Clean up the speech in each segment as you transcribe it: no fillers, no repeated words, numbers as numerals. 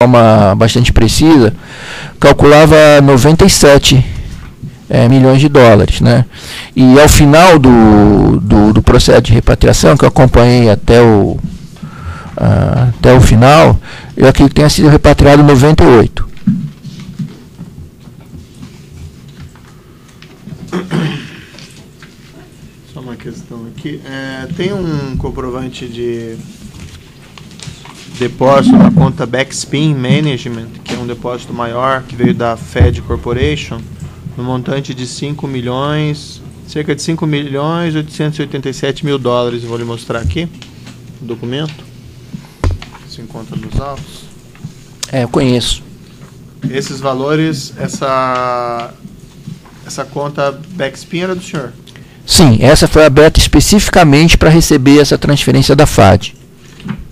forma bastante precisa, calculava 97 milhões de dólares, né? E ao final do processo de repatriação, que eu acompanhei até o final, eu acredito que tenha sido repatriado 98. Só uma questão aqui. Tem um comprovante de depósito na conta Backspin Management, que é um depósito maior, que veio da Fed Corporation, no montante de 5 milhões, cerca de 5 milhões 887 mil dólares. Eu vou lhe mostrar aqui o documento. Se encontra nos autos. Eu conheço. Esses valores, essa conta Backspin era do senhor? Sim, essa foi aberta especificamente para receber essa transferência da FAD.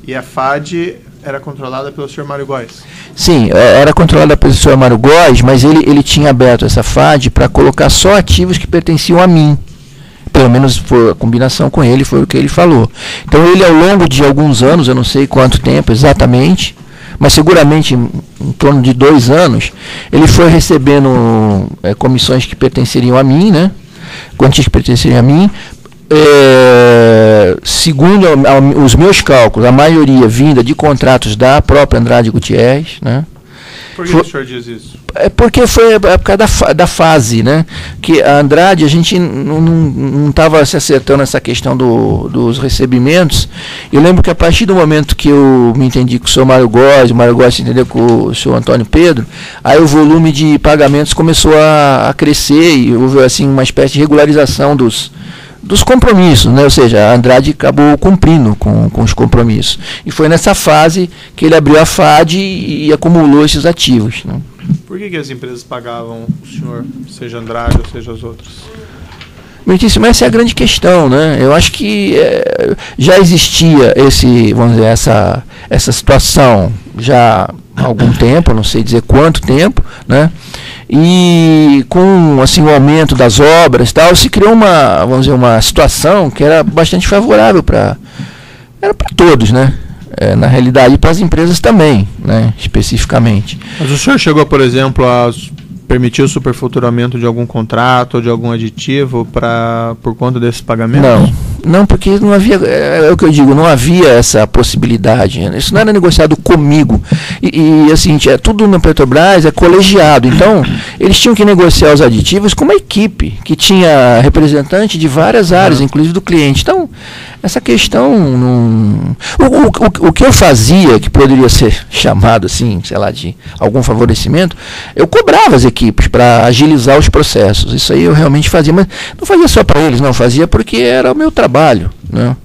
E a FAD era controlada pelo senhor Mário Góes? Sim, era controlada pelo senhor Mário Góes, mas ele tinha aberto essa FAD para colocar só ativos que pertenciam a mim. Pelo menos foi a combinação com ele, foi o que ele falou. Então ele, ao longo de alguns anos, eu não sei quanto tempo exatamente, mas seguramente em torno de 2 anos, ele foi recebendo comissões que pertenceriam a mim, né? Quantias que pertenceriam a mim. Segundo os meus cálculos, a maioria vinda de contratos da própria Andrade Gutierrez, né? Por que o senhor diz isso? Porque foi a época da fase, né? Que a Andrade, a gente não estava se acertando nessa questão dos recebimentos. Eu lembro que a partir do momento que eu me entendi com o senhor Mário Góes, o Mário Góes se entendeu com o senhor Antônio Pedro, aí o volume de pagamentos começou a crescer e houve assim, uma espécie de regularização dos compromissos, né? Ou seja, a Andrade acabou cumprindo com os compromissos. E foi nessa fase que ele abriu a FAD e acumulou esses ativos, né? Por que as empresas pagavam o senhor, seja Andrade ou seja as outras? Muitíssimo, essa é a grande questão, né? Eu acho que já existia vamos dizer, essa situação já há algum tempo, não sei dizer quanto tempo, né? E com assim, o aumento das obras, tal, se criou uma situação que era bastante favorável para todos, né? Na realidade, para as empresas também, né? Especificamente. Mas o senhor chegou, por exemplo, a permitir o superfaturamento de algum contrato ou de algum aditivo por conta desses pagamentos? Não, porque não havia, é o que eu digo, não havia essa possibilidade. Isso não era negociado comigo. E assim, tudo na Petrobras é colegiado. Então, eles tinham que negociar os aditivos com uma equipe que tinha representante de várias áreas, inclusive do cliente. Então, essa questão não... O que eu fazia, que poderia ser chamado assim, sei lá, de algum favorecimento, eu cobrava as equipes para agilizar os processos. Isso aí eu realmente fazia, mas não fazia só para eles, não, fazia porque era o meu trabalho, né?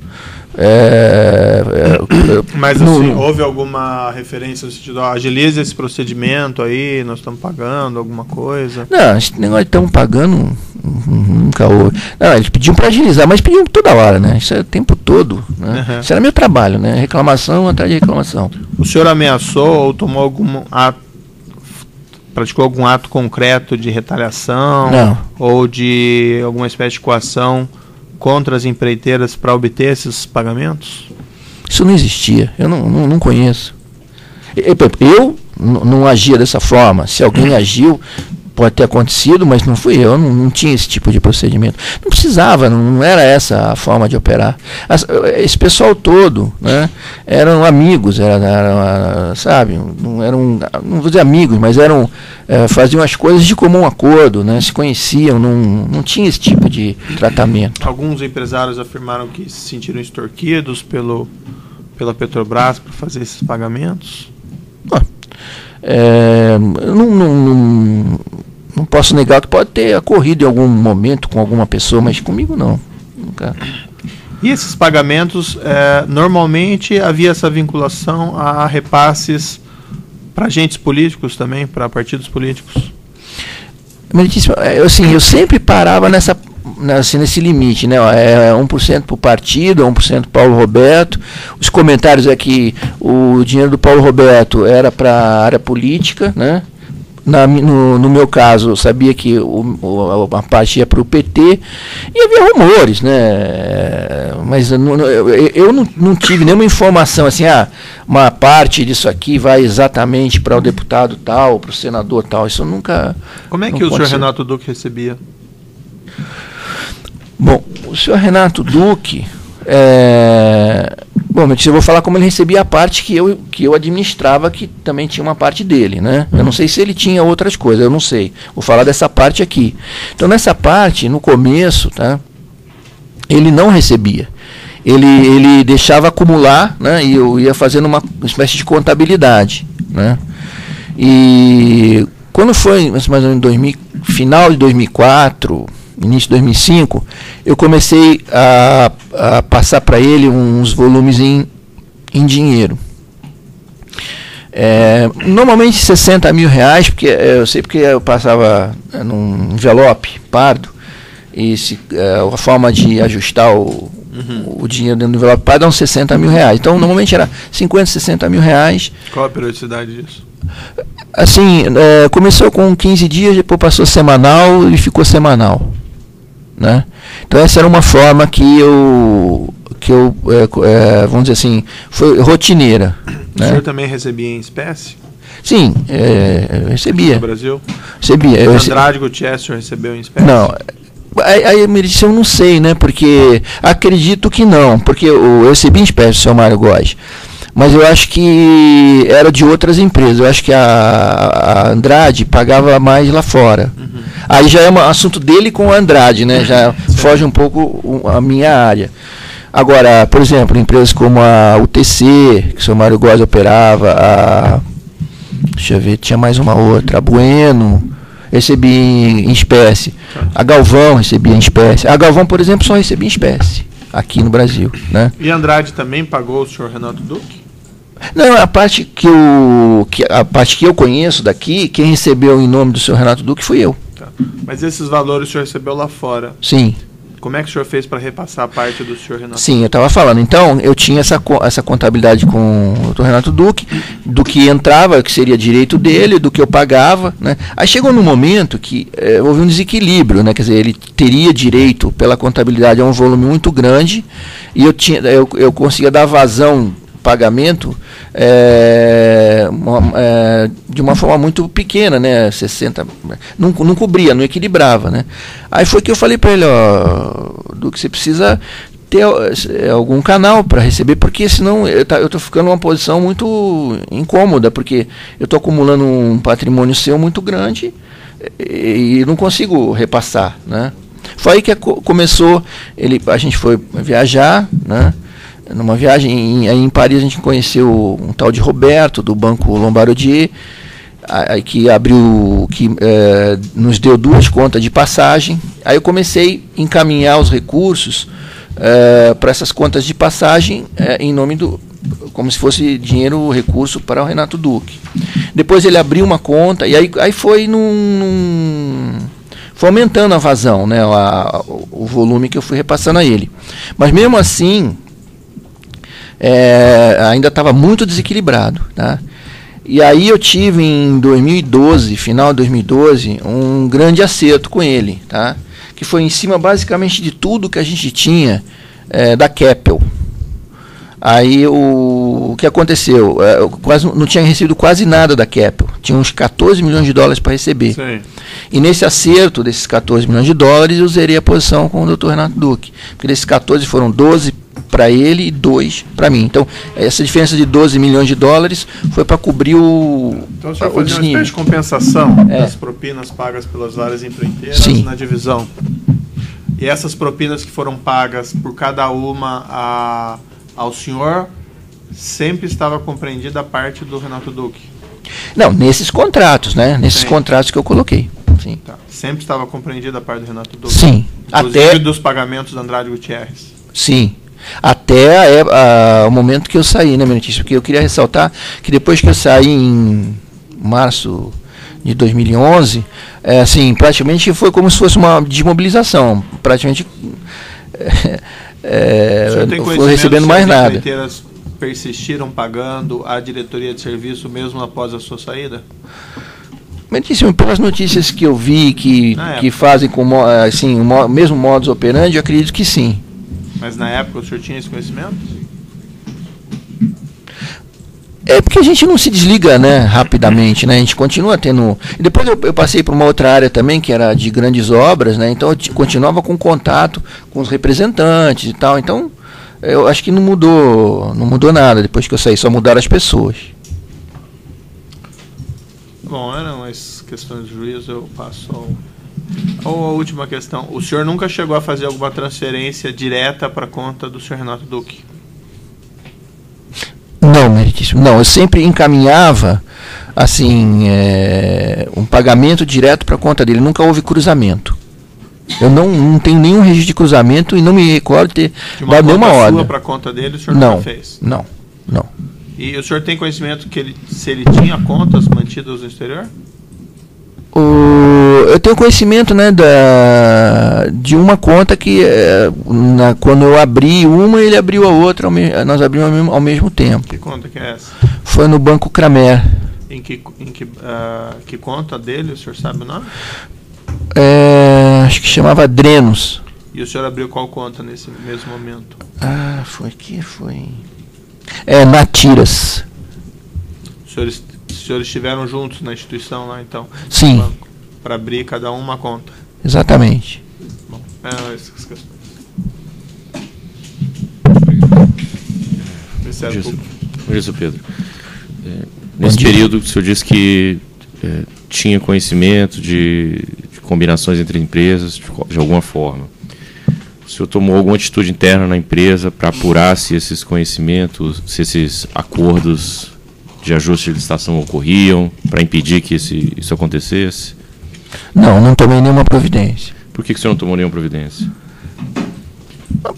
Mas assim, houve alguma referência no sentido, agilize esse procedimento aí, nós estamos pagando alguma coisa? Não, esse negócio de estamos pagando nunca houve. Não, eles pediam para agilizar, mas pediam toda hora, né? Isso é o tempo todo, né? Isso era meu trabalho, né? Reclamação atrás de reclamação. O senhor ameaçou ou tomou algum ato, praticou algum ato concreto de retaliação? Não. Ou de alguma espécie de coação contra as empreiteiras para obter esses pagamentos? Isso não existia, eu não conheço. Eu não agia dessa forma. Se alguém agiu, pode ter acontecido, mas não fui eu, não tinha esse tipo de procedimento. Não precisava, não era essa a forma de operar. Esse pessoal todo, né, eram amigos, sabe, não vou dizer amigos, mas faziam as coisas de comum acordo, né, se conheciam, não tinha esse tipo de tratamento. Alguns empresários afirmaram que se sentiram extorquidos pela Petrobras para fazer esses pagamentos? Não posso negar que pode ter ocorrido em algum momento com alguma pessoa, mas comigo não. Nunca. E esses pagamentos, normalmente havia essa vinculação a repasses para agentes políticos também, para partidos políticos? Eu sempre parava nesse limite, né? 1% para o partido, 1% para Paulo Roberto. Os comentários é que o dinheiro do Paulo Roberto era para a área política, né? no meu caso, eu sabia que a parte ia para o PT e havia rumores, né? Mas eu não tive nenhuma informação assim, uma parte disso aqui vai exatamente para o deputado tal, para o senador tal. Isso nunca. Como é que o senhor Renato Duque recebia? Bom, o senhor Renato Duque. Bom, eu vou falar como ele recebia a parte que eu administrava, que também tinha uma parte dele, né? Eu não sei se ele tinha outras coisas, eu não sei. Vou falar dessa parte aqui. Então, nessa parte, no começo, tá? Ele não recebia. Ele deixava acumular, né? E eu ia fazendo uma espécie de contabilidade, né? E quando foi, mais ou menos final de 2004... início de 2005, eu comecei a passar para ele uns volumes em dinheiro. Normalmente 60 mil reais, porque eu sei porque eu passava num envelope pardo, e a forma de ajustar o dinheiro dentro do envelope pardo dá uns 60 mil reais. Então, normalmente era 50, 60 mil reais. Qual a periodicidade disso? Assim, começou com 15 dias, depois passou semanal e ficou semanal. Né? Então essa era uma forma que eu vamos dizer assim, foi rotineira. O senhor também recebia em espécie? Sim, eu recebia. No Brasil? Recebia. O Andrade Gutierrez, o senhor recebeu em espécie? Não. Aí me disse, eu não sei, né? Porque acredito que não, porque eu recebi em espécie o seu Mário Góes. Mas eu acho que era de outras empresas. Eu acho que a Andrade pagava mais lá fora. Aí já é um assunto dele com a Andrade, né? Já foge um pouco a minha área. Agora, por exemplo, empresas como a UTC, que o seu Mário Góes operava, deixa eu ver, tinha mais uma outra, a Bueno, recebi em espécie. A Galvão recebia em espécie. A Galvão, por exemplo, só recebia em espécie aqui no Brasil, né? E a Andrade também pagou o senhor Renato Duque? Não, a parte que eu conheço daqui, quem recebeu em nome do senhor Renato Duque fui eu. Tá. Mas esses valores o senhor recebeu lá fora? Sim. Como é que o senhor fez para repassar a parte do senhor Renato? Sim, eu estava falando. Então, eu tinha essa contabilidade com o Dr. Renato Duque, do que entrava, que seria direito dele, do que eu pagava, né? Aí chegou num momento que houve um desequilíbrio, né? Quer dizer, ele teria direito, pela contabilidade, a um volume muito grande, e eu conseguia dar vazão pagamento de uma forma muito pequena, né? 60, não cobria, não equilibrava, né? Aí foi que eu falei para ele, Duque, você precisa ter algum canal para receber, porque senão eu estou ficando numa posição muito incômoda, porque eu estou acumulando um patrimônio seu muito grande e não consigo repassar, né? Foi aí que começou, a gente foi viajar, né? Numa viagem em Paris, a gente conheceu um tal de Roberto, do Banco Lombardier, que nos deu 2 contas de passagem. Aí eu comecei a encaminhar os recursos para essas contas de passagem em nome como se fosse dinheiro, recurso para o Renato Duque. Depois ele abriu uma conta, e aí foi foi aumentando a vazão, né, o volume que eu fui repassando a ele. Mas mesmo assim, ainda estava muito desequilibrado, tá? E aí eu tive em 2012, final de 2012, um grande acerto com ele, tá? Que foi em cima basicamente de tudo que a gente tinha da Keppel. Aí o que aconteceu? Eu não tinha recebido quase nada da Keppel, tinha uns 14 milhões de dólares para receber. Sim. E nesse acerto desses 14 milhões de dólares, eu zerei a posição com o Dr. Renato Duque, porque desses 14 foram 12 para ele e 2 para mim. Então, essa diferença de 12 milhões de dólares foi para cobrir Então, o senhor fazia uma espécie de compensação das propinas pagas pelas várias empreiteiras. Sim. Na divisão. E essas propinas que foram pagas por cada uma ao senhor, sempre estava compreendida a parte do Renato Duque? Não, nesses contratos, né? Nesses contratos que eu coloquei. Sim. Tá. Sempre estava compreendida a parte do Renato Duque? Sim. Inclusive dos pagamentos do Andrade Gutierrez? Sim. Até o momento que eu saí, né, minha notícia? Porque eu queria ressaltar que depois que eu saí em março de 2011, assim, praticamente foi como se fosse uma desmobilização. Praticamente não foi recebendo mais nada. As empreiteiras persistiram pagando a diretoria de serviço mesmo após a sua saída? Muitíssimo, pelas notícias que eu vi que fazem com assim, o mesmo modus operandi, eu acredito que sim. Mas na época o senhor tinha esse conhecimento? É porque a gente não se desliga, né, rapidamente, né? A gente continua tendo. E depois eu passei por uma outra área também, que era de grandes obras, né? Então eu continuava com contato com os representantes e tal. Então eu acho que não mudou nada depois que eu saí, só mudaram as pessoas. Bom, eram as questões de juízo, eu passo a última questão. O senhor nunca chegou a fazer alguma transferência direta para a conta do senhor Renato Duque? Não, meritíssimo. Não, eu sempre encaminhava assim, um pagamento direto para a conta dele. Nunca houve cruzamento. Eu não tenho nenhum registro de cruzamento e não me recordo de ter dado nenhuma ordem. Para a conta dele, o senhor nunca fez? Não. E o senhor tem conhecimento se ele tinha contas mantidas no exterior? Eu tenho conhecimento, né, de uma conta que quando eu abri uma, ele abriu a outra, nós abrimos ao mesmo tempo. Que conta que é essa? Foi no Banco Cramer. Que conta dele, o senhor sabe o nome? Acho que chamava Drenos. E o senhor abriu qual conta nesse mesmo momento? Foi Natiras. Os senhores estiveram juntos na instituição lá, então? Sim. Para abrir cada uma conta? Exatamente. Bom, essas questões. Isso, Pedro. Nesse período, o senhor disse que tinha conhecimento de combinações entre empresas de alguma forma. O senhor tomou alguma atitude interna na empresa para apurar se esses conhecimentos, se esses acordos de ajuste de licitação ocorriam, para impedir que isso acontecesse? Não tomei nenhuma providência. Por que o senhor não tomou nenhuma providência?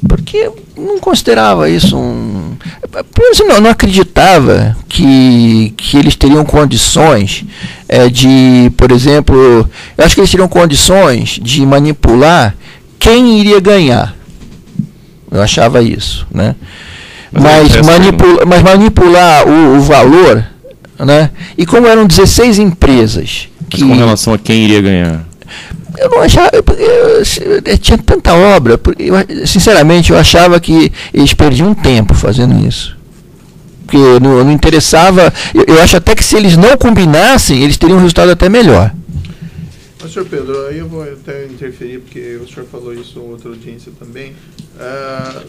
Porque não considerava isso não acreditava que eles teriam condições de, por exemplo, eu acho que eles teriam condições de manipular quem iria ganhar. Eu achava isso, né? Mas manipular o valor, né? E como eram 16 empresas... Mas com relação a quem iria ganhar? Eu não achava... tinha tanta obra... sinceramente, eu achava que eles perdiam tempo fazendo isso. Porque não interessava... Eu acho até que se eles não combinassem, eles teriam um resultado até melhor. Mas, senhor Pedro, aí eu vou até interferir, porque o senhor falou isso em outra audiência também.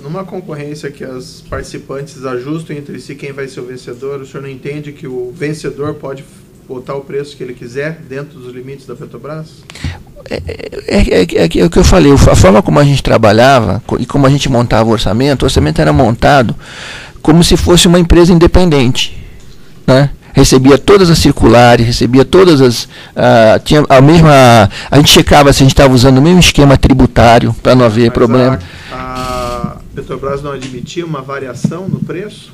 Numa concorrência que as participantes ajustam entre si quem vai ser o vencedor, o senhor não entende que o vencedor pode botar o preço que ele quiser dentro dos limites da Petrobras? É o que eu falei, a forma como a gente trabalhava e como a gente montava o orçamento era montado como se fosse uma empresa independente, né? Recebia todas as circulares, recebia todas as... tinha a mesma... A gente checava se a gente estava usando o mesmo esquema tributário para não haver problema. A Petrobras não admitia uma variação no preço?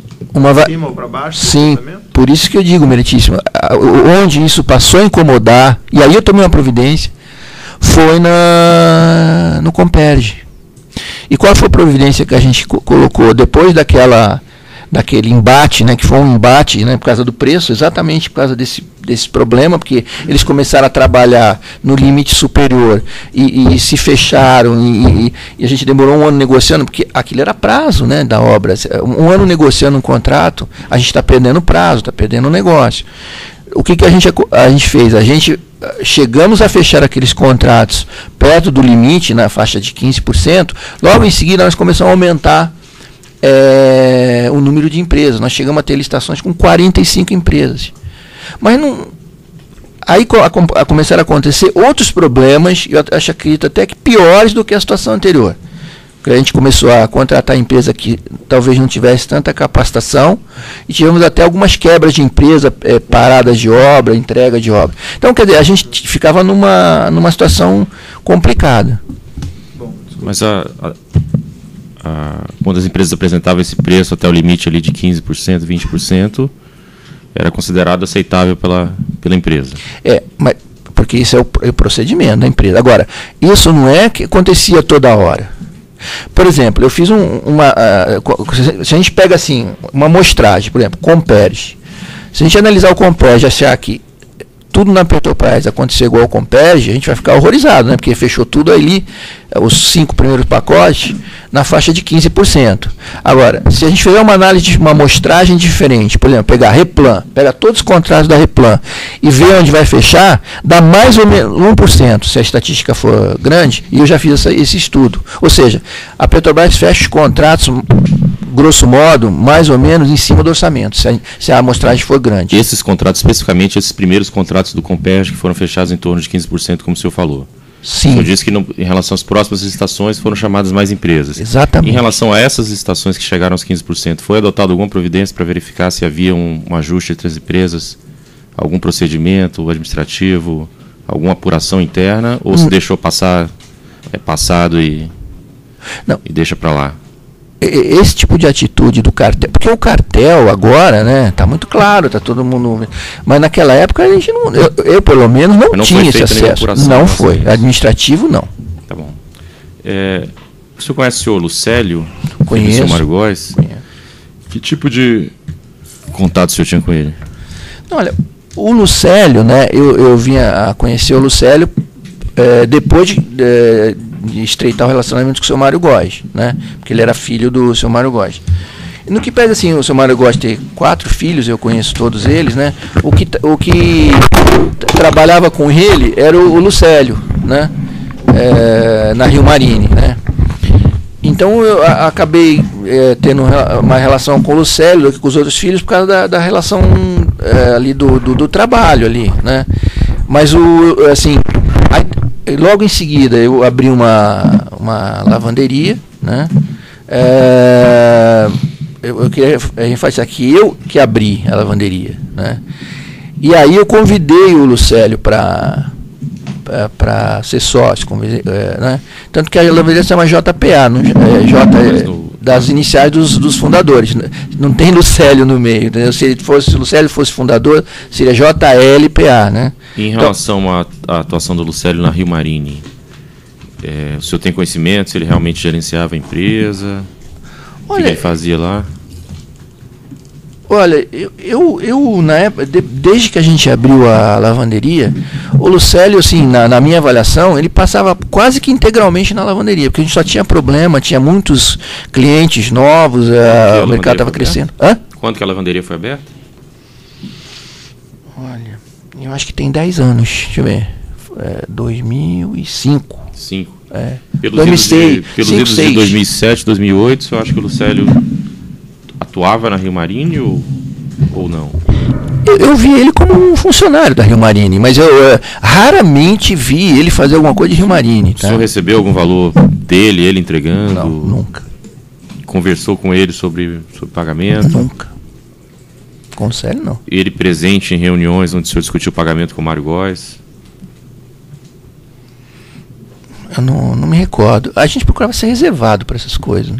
Cima ou para baixo? Sim, por isso que eu digo, meritíssimo, onde isso passou a incomodar, e aí eu tomei uma providência, foi no Comperj. E qual foi a providência que a gente colocou depois daquele embate, né, que foi um embate, né, por causa do preço, exatamente por causa desse problema, porque eles começaram a trabalhar no limite superior e se fecharam e a gente demorou um ano negociando, porque aquilo era prazo, né, da obra. Um ano negociando um contrato, a gente está perdendo prazo, está perdendo o negócio. O que a gente fez? A gente chegamos a fechar aqueles contratos perto do limite, na faixa de 15%, logo em seguida nós começamos a aumentar o número de empresas. Nós chegamos a ter licitações com 45 empresas. Mas não... Aí começaram a acontecer outros problemas, eu acredito até que piores do que a situação anterior. Porque a gente começou a contratar empresa que talvez não tivesse tanta capacitação, e tivemos até algumas quebras de empresa, paradas de obra, entrega de obra. Então, quer dizer, a gente ficava numa situação complicada. Mas quando as empresas apresentavam esse preço até o limite ali de 15%, 20%, era considerado aceitável pela empresa. Mas porque isso é o procedimento da empresa. Agora, isso não é que acontecia toda hora. Por exemplo, eu fiz se a gente pega assim, uma amostragem, por exemplo, Comperj. Se a gente analisar o Comperj e achar que tudo na Petrobras acontecer igual com o Comperj, a gente vai ficar horrorizado, né? Porque fechou tudo ali, os 5 primeiros pacotes, na faixa de 15%. Agora, se a gente fizer uma análise de uma amostragem diferente, por exemplo, pegar a Replan, pega todos os contratos da Replan e ver onde vai fechar, dá mais ou menos 1%, se a estatística for grande, e eu já fiz esse estudo. Ou seja, a Petrobras fecha os contratos, grosso modo, mais ou menos em cima do orçamento, se a amostragem for grande. Esses contratos, especificamente esses primeiros contratos do Comperj, que foram fechados em torno de 15%, como o senhor falou. Sim. O senhor disse que em relação às próximas licitações foram chamadas mais empresas. Exatamente. Em relação a essas licitações que chegaram aos 15%, foi adotada alguma providência para verificar se havia um ajuste entre as empresas, algum procedimento administrativo, alguma apuração interna, ou se deixou passar, é passado e deixa para lá? Esse tipo de atitude do cartel, porque o cartel agora, né, tá muito claro, tá todo mundo, mas naquela época a gente não, eu pelo menos não tinha esse acesso. Não foi, administrativo não. Tá bom. O senhor conhece o senhor Lucélio? Conheço. O senhor Mário Góes? Que tipo de contato o senhor tinha com ele? Não, olha, o Lucélio, né, eu vinha a conhecer o Lucélio depois de estreitar o relacionamento com o seu Mário Góes, né? Porque ele era filho do seu Mário Góes. E no que pesa assim, o seu Mário Góes ter 4 filhos, eu conheço todos eles, né? O que trabalhava com ele era o Lucélio, né? Na Rio Marine, né? Então eu acabei tendo uma relação com o Lucélio do que com os outros filhos por causa da relação ali do trabalho ali, né? Mas assim, logo em seguida eu abri uma lavanderia, né? Eu queria enfatizar que eu que abri a lavanderia, né? E aí eu convidei o Lucélio para ser sócio, né? Tanto que a lavanderia se chama JPA, das iniciais dos fundadores. Não tem Lucélio no meio, entendeu? Se o Lucélio fosse fundador, seria JLPA, né? E em relação à atuação do Lucélio na Rio Marine, o senhor tem conhecimento se ele realmente gerenciava a empresa? O que ele fazia lá? Olha, eu na época, desde que a gente abriu a lavanderia, o Lucélio, assim, na minha avaliação, ele passava quase que integralmente na lavanderia, porque a gente só tinha problema, tinha muitos clientes novos, o mercado estava crescendo. Hã? Quando que a lavanderia foi aberta? Olha, eu acho que tem 10 anos, deixa eu ver, 2005. 5. Pelos 2006. Pelos idos de 2007, 2008, eu acho que o Lucélio atuava na Rio Marine ou não? Eu vi ele como um funcionário da Rio Marine, mas eu raramente vi ele fazer alguma coisa de Rio Marine. Tá? O senhor recebeu algum valor dele, ele entregando? Não, nunca. Conversou com ele sobre pagamento? Nunca. Com o Lucélio, não. Ele presente em reuniões onde o senhor discutiu o pagamento com o Mário Góes? Eu não me recordo. A gente procurava ser reservado para essas coisas. Né?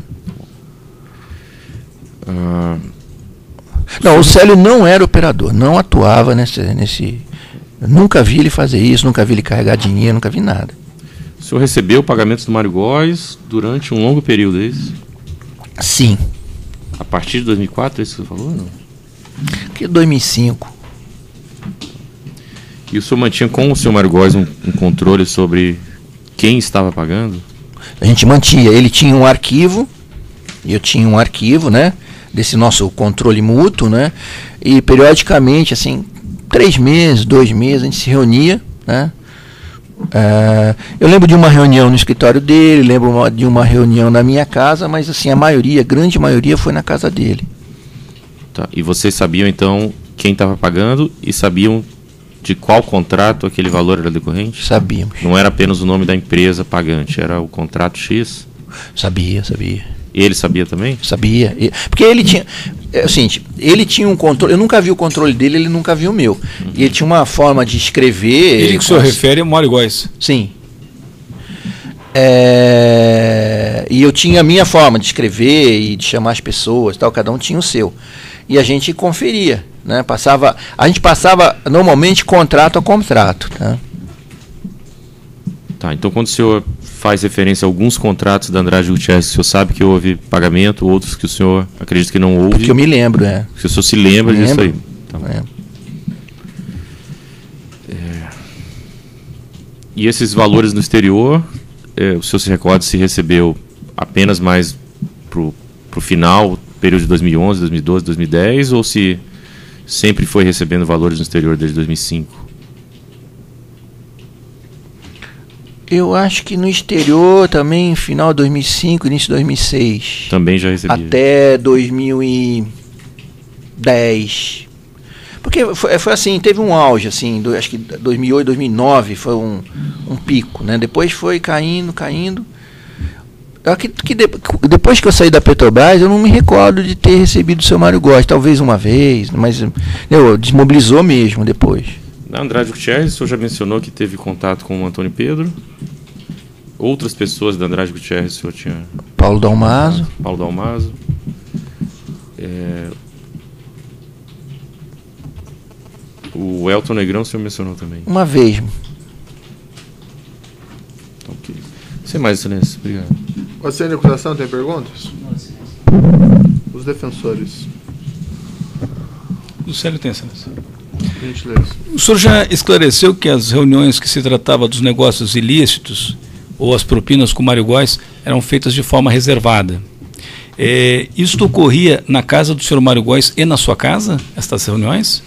Não, o Célio não era operador, não atuava nesse. Eu nunca vi ele fazer isso, nunca vi ele carregar dinheiro, nunca vi nada. O senhor recebeu pagamentos do Mário Góes durante um longo período, é isso? Sim. A partir de 2004, é isso que você falou? Não? Que 2005. E o senhor mantinha com o senhor Mário Góes um controle sobre quem estava pagando? A gente mantinha. Ele tinha um arquivo, eu tinha um arquivo, né? Desse nosso controle mútuo, né? E periodicamente, assim, 3 meses, 2 meses, a gente se reunia, né? Eu lembro de uma reunião no escritório dele, lembro de uma reunião na minha casa, mas assim, a grande maioria foi na casa dele. Tá. E vocês sabiam então quem estava pagando e sabiam de qual contrato aquele valor era decorrente? Sabíamos. Não era apenas o nome da empresa pagante, era o contrato X? Sabia. Ele sabia também? Sabia. Porque ele tinha... É o seguinte, ele tinha um controle... Eu nunca vi o controle dele, ele nunca viu o meu. Uhum. E ele tinha uma forma de escrever... Ele que o senhor refere é Mário Góes. Sim. E eu tinha a minha forma de escrever e de chamar as pessoas, tal, cada um tinha o seu. E a gente conferia, né? A gente passava normalmente contrato a contrato. Tá, então quando o senhor faz referência a alguns contratos da Andrade Gutierrez, o senhor sabe que houve pagamento, outros que o senhor acredita que não houve? Porque eu me lembro, Se o senhor se lembra disso aí. Tá. E esses valores no exterior, o senhor se recorda se recebeu apenas mais para o final, período de 2011, 2012, 2010, ou se sempre foi recebendo valores no exterior desde 2005? Eu acho que no exterior também, final de 2005, início de 2006. Também já recebia. Até 2010. Porque foi assim, teve um auge, assim, acho que 2008, 2009 foi um pico, né? Depois foi caindo. Eu acredito que depois que eu saí da Petrobras, eu não me recordo de ter recebido o seu Mário Góes, talvez uma vez, mas desmobilizou mesmo depois. Na Andrade Gutierrez, o senhor já mencionou que teve contato com o Antônio Pedro. Outras pessoas da Andrade Gutierrez, o senhor tinha... Paulo Dalmaso. O Elton Negrão, o senhor mencionou também. Uma vez. Ok. Sem mais, excelência. Obrigado. Você, na acusação, tem perguntas? Os defensores. Lucélio tem, excelência. Gentileza. O senhor já esclareceu que as reuniões que se tratava dos negócios ilícitos ou as propinas com Mário Góes eram feitas de forma reservada. Isto ocorria na casa do senhor Mário Góes e na sua casa, estas reuniões?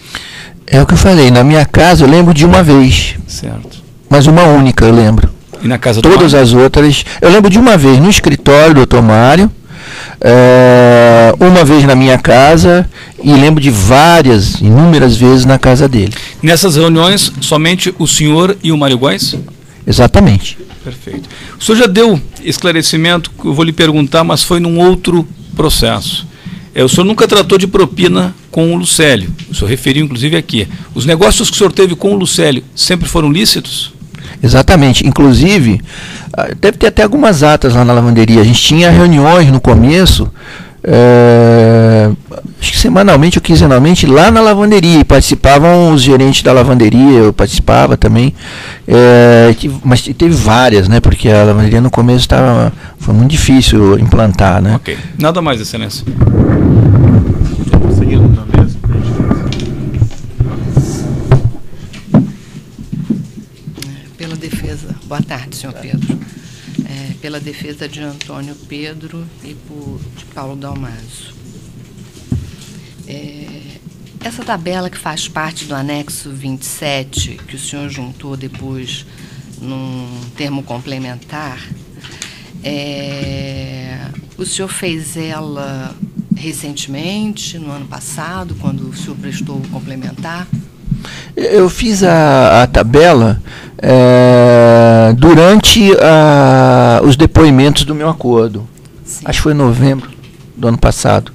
É o que eu falei, na minha casa eu lembro de uma vez. Certo. Mas uma única eu lembro. E na casa do Todas as outras, eu lembro de uma vez no escritório do Dr. Mário, uma vez na minha casa e lembro de inúmeras vezes na casa dele. Nessas reuniões, somente o senhor e o Mário Góes? Exatamente. Perfeito. O senhor já deu esclarecimento, que eu vou lhe perguntar, mas foi num outro processo. O senhor nunca tratou de propina com o Lucélio. O senhor referiu, inclusive, aqui. Os negócios que o senhor teve com o Lucélio sempre foram lícitos? Exatamente. Inclusive, deve ter até algumas atas lá na lavanderia. A gente tinha reuniões no começo, acho que semanalmente ou quinzenalmente, lá na lavanderia. E participavam os gerentes da lavanderia, eu participava também. Mas teve várias, né? Porque a lavanderia no começo foi muito difícil implantar, né? Ok. Nada mais, excelência. Seguindo na mesa. Pela defesa, boa tarde, senhor Pedro. Pela defesa de Antônio Pedro e de Paulo Dalmaso. Essa tabela que faz parte do anexo 27, que o senhor juntou depois num termo complementar, o senhor fez ela recentemente, no ano passado, quando o senhor prestou o complementar? Eu fiz a tabela durante os depoimentos do meu acordo. Sim. Acho que foi em novembro do ano passado.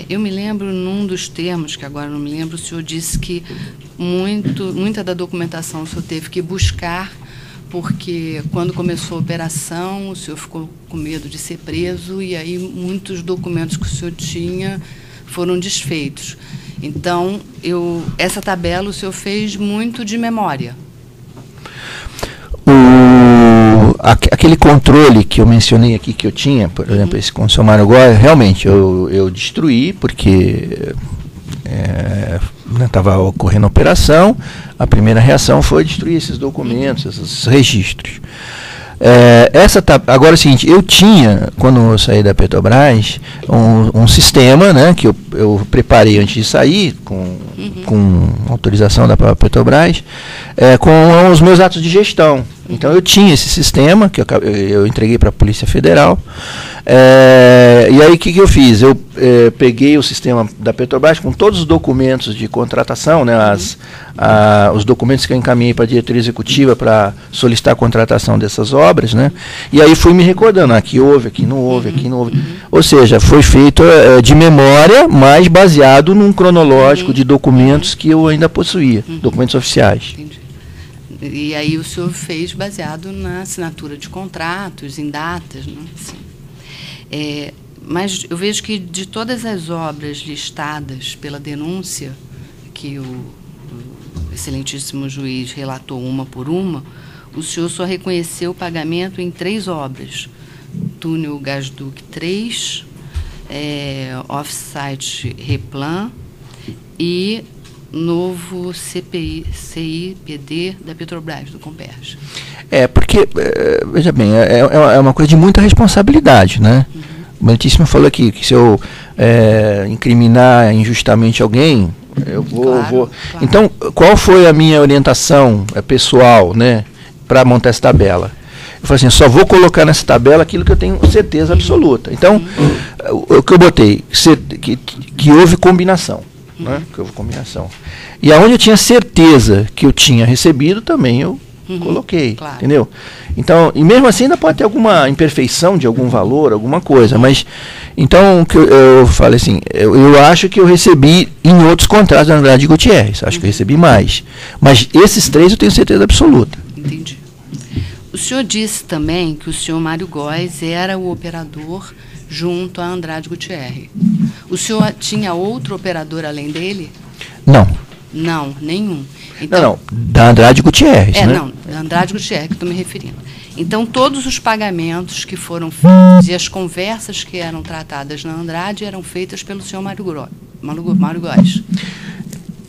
Eu me lembro, num dos termos, que agora não me lembro, o senhor disse que muita da documentação o senhor teve que buscar, porque quando começou a operação, o senhor ficou com medo de ser preso, e aí muitos documentos que o senhor tinha foram desfeitos. Então, essa tabela o senhor fez muito de memória. Aquele controle que eu mencionei aqui que eu tinha, por exemplo, esse com o seu Mário Góes, realmente eu destruí, porque estava ocorrendo a operação. A primeira reação foi destruir esses documentos, esses registros. Agora é o seguinte, eu tinha, quando eu saí da Petrobras, um sistema, né, que eu preparei antes de sair, com autorização da própria Petrobras, com os meus atos de gestão. Então eu tinha esse sistema, que eu entreguei para a Polícia Federal. E aí o que eu fiz? Eu peguei o sistema da Petrobras com todos os documentos de contratação, né, os documentos que eu encaminhei para a diretoria executiva para solicitar a contratação dessas obras, né, e aí fui me recordando, aqui houve, aqui não houve, aqui não houve. Ou seja, foi feito de memória, mas baseado num cronológico de documentos que eu ainda possuía, documentos oficiais. Entendi. E aí o senhor fez baseado na assinatura de contratos, em datas, né? Sim. Mas eu vejo que de todas as obras listadas pela denúncia, que o excelentíssimo juiz relatou uma por uma, o senhor só reconheceu o pagamento em 3 obras. Túnel Gasduc 3, Offsite Replan e novo CIPD da Petrobras, do Comperj. Porque, veja bem, é uma coisa de muita responsabilidade, né? O Meritíssimo falou aqui que se eu incriminar injustamente alguém, eu vou... Claro. Então, qual foi a minha orientação pessoal, né, para montar essa tabela? Eu falei assim, só vou colocar nessa tabela aquilo que eu tenho certeza absoluta. Então, o que eu botei, que houve combinação. Né, que houve combinação. E aonde eu tinha certeza que eu tinha recebido, também eu coloquei, claro. Entendeu? Então, e mesmo assim ainda pode ter alguma imperfeição de algum valor, alguma coisa, mas, então, que eu falei assim, eu acho que eu recebi em outros contratos da Andrade Gutierrez, acho que eu recebi mais, mas esses 3 eu tenho certeza absoluta. Entendi. O senhor disse também que o senhor Mário Góes era o operador junto a Andrade Gutierrez. O senhor tinha outro operador além dele? Não. Não, nenhum. Então, não, da Andrade Gutierrez, né? Não, da Andrade Gutierrez que estou me referindo. Então, todos os pagamentos que foram feitos e as conversas que eram tratadas na Andrade eram feitas pelo senhor Mário Góes.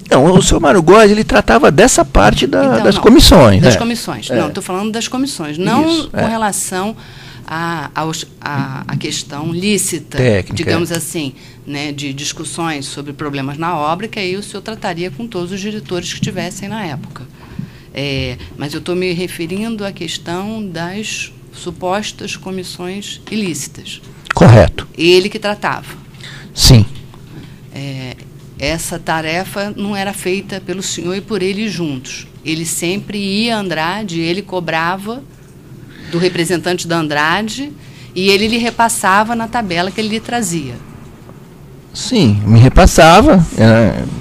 Não, o senhor Mário Góes, ele tratava dessa parte das comissões. Das comissões. Não, estou falando das comissões. Não com relação a questão lícita, técnica, digamos assim, né, de discussões sobre problemas na obra, que aí o senhor trataria com todos os diretores que estivessem na época. Mas eu estou me referindo à questão das supostas comissões ilícitas. Correto. Ele que tratava. Sim. Essa tarefa não era feita pelo senhor e por ele juntos. Ele sempre ia a Andrade, ele cobrava do representante da Andrade e ele lhe repassava na tabela que ele lhe trazia. Sim, me repassava.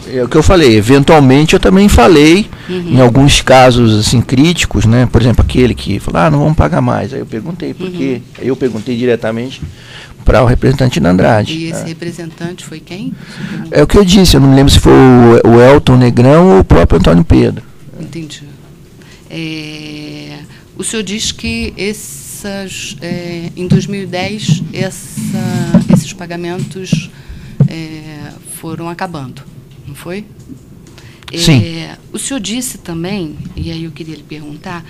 É o que eu falei. Eventualmente eu também falei em alguns casos assim críticos, né? Por exemplo, aquele que falou, não vamos pagar mais. Aí eu perguntei por quê. Aí eu perguntei diretamente para o representante da Andrade. E esse representante foi quem? É o que eu disse. Eu não me lembro se foi o Elton Negrão ou o próprio Antônio Pedro. Entendi. O senhor diz que em 2010 esses pagamentos foram acabando, não foi? Sim. O senhor disse também, e aí eu queria lhe perguntar,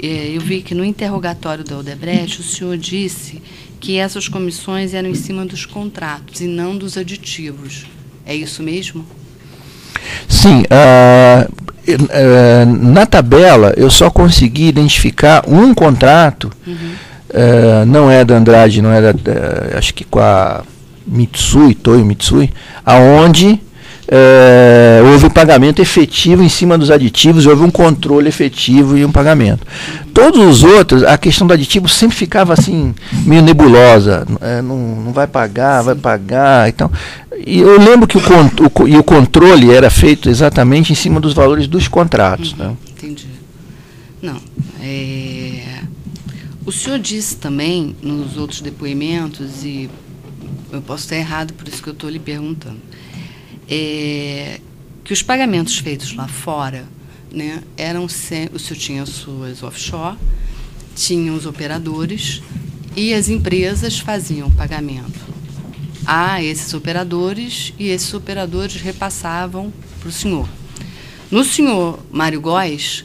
eu vi que no interrogatório da Odebrecht o senhor disse que essas comissões eram em cima dos contratos e não dos aditivos. É isso mesmo? Sim. Na tabela, eu só consegui identificar um contrato, não é da Andrade, não é acho que com a Toyo Mitsui, aonde houve pagamento efetivo em cima dos aditivos, houve um controle efetivo e um pagamento. Todos os outros, a questão do aditivo sempre ficava assim, meio nebulosa, não vai pagar, vai pagar, então... E eu lembro que o controle era feito exatamente em cima dos valores dos contratos. Né? Entendi. Não. O senhor disse também, nos outros depoimentos, e eu posso estar errado, por isso que eu estou lhe perguntando, que os pagamentos feitos lá fora, né, o senhor tinha as suas offshore, tinha os operadores, e as empresas faziam pagamento a esses operadores, e esses operadores repassavam para o senhor. No senhor Mário Góes,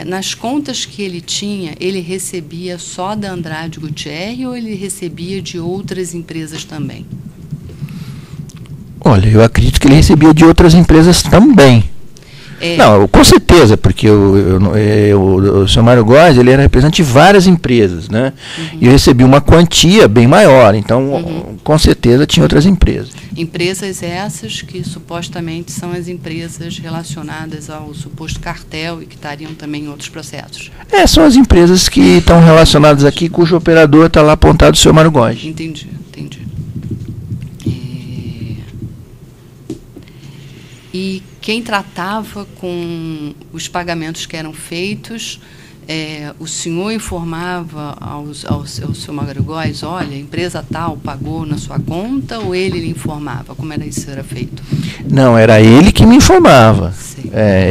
nas contas que ele tinha, ele recebia só da Andrade Gutierrez ou ele recebia de outras empresas também? Olha, eu acredito que ele recebia de outras empresas também. Não, com certeza, porque o senhor Mário Góes, ele era representante de várias empresas, né? E eu recebi uma quantia bem maior, então com certeza tinha outras empresas. Empresas essas que supostamente são as empresas relacionadas ao suposto cartel e que estariam também em outros processos. São as empresas que estão relacionadas aqui, cujo operador está lá apontado, o senhor Mário Góes. Entendi. E quem tratava com os pagamentos que eram feitos, o senhor informava ao seu Mário Góes, olha, a empresa tal pagou na sua conta, ou ele lhe informava? Como era isso era feito? Não, era ele que me informava.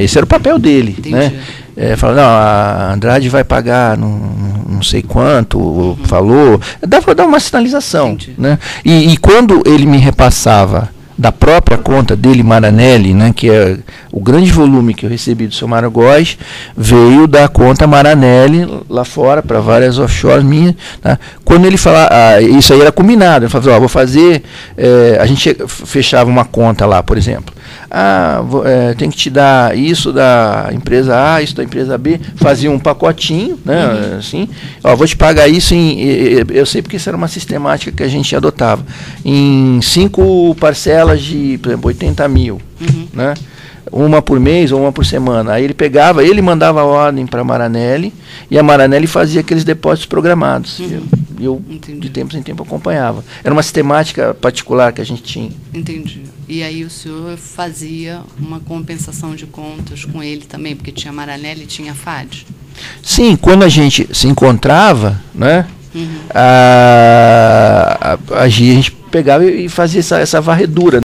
Esse era o papel dele. Entendi. Né? Falava, não, a Andrade vai pagar não sei quanto, falou. Dava uma sinalização. Né? E quando ele me repassava da própria conta dele, Maranelli, né, que é o grande volume que eu recebi do seu Mário Góes, veio da conta Maranelli lá fora, para várias offshores minhas. Tá? Quando ele falava, isso aí era combinado, ele falava, vou fazer, a gente fechava uma conta lá, por exemplo. Tem que te dar isso da empresa A, isso da empresa B, fazia um pacotinho, né, assim, vou te pagar isso eu sei porque isso era uma sistemática que a gente adotava, em 5 parcelas de, por exemplo, 80 mil, né, uma por mês ou uma por semana. Aí ele mandava a ordem para a Maranelli e a Maranelli fazia aqueles depósitos programados. Eu de tempo em tempo acompanhava. Era uma sistemática particular que a gente tinha. Entendi. E aí o senhor fazia uma compensação de contas com ele também, porque tinha Maranelli e tinha FAD? Sim, quando a gente se encontrava, né, a gente pegava e fazia essa varredura.